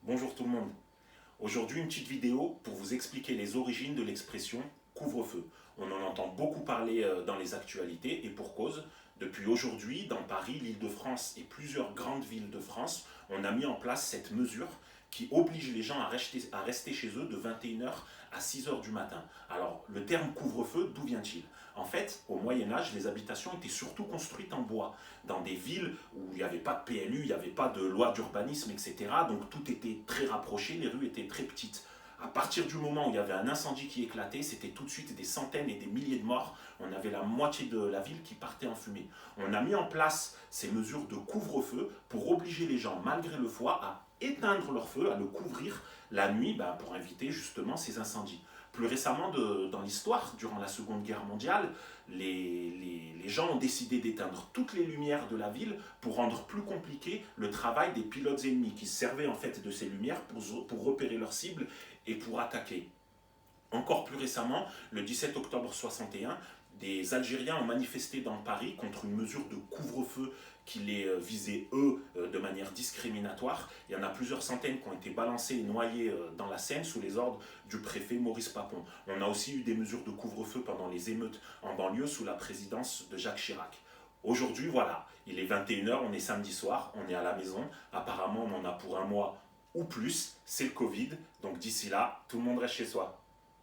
Bonjour tout le monde. Aujourd'hui, une petite vidéo pour vous expliquer les origines de l'expression couvre-feu. On en entend beaucoup parler dans les actualités et pour cause. Depuis aujourd'hui, dans Paris, l'Île-de-France et plusieurs grandes villes de France, on a mis en place cette mesure qui oblige les gens à rester chez eux de 21h à 6h du matin. Alors, le terme couvre-feu, d'où vient-il? En fait, au Moyen-Âge, les habitations étaient surtout construites en bois, dans des villes où il n'y avait pas de PLU, il n'y avait pas de loi d'urbanisme, etc. Donc tout était très rapproché, les rues étaient très petites. À partir du moment où il y avait un incendie qui éclatait, c'était tout de suite des centaines et des milliers de morts. On avait la moitié de la ville qui partait en fumée. On a mis en place ces mesures de couvre-feu pour obliger les gens, malgré le froid, à éteindre leur feu, à le couvrir la nuit pour éviter justement ces incendies. Plus récemment, dans l'histoire, durant la Seconde Guerre mondiale, les gens ont décidé d'éteindre toutes les lumières de la ville pour rendre plus compliqué le travail des pilotes ennemis qui se servaient en fait de ces lumières pour repérer leurs cibles et pour attaquer. Encore plus récemment, le 17 octobre 61, des Algériens ont manifesté dans Paris contre une mesure de couvre-feu qui les visait, eux, de manière discriminatoire. Il y en a plusieurs centaines qui ont été balancés et noyés dans la Seine sous les ordres du préfet Maurice Papon. On a aussi eu des mesures de couvre-feu pendant les émeutes en banlieue sous la présidence de Jacques Chirac. Aujourd'hui, voilà, il est 21h, on est samedi soir, on est à la maison. Apparemment, on en a pour un mois ou plus. C'est le Covid. Donc d'ici là, tout le monde reste chez soi.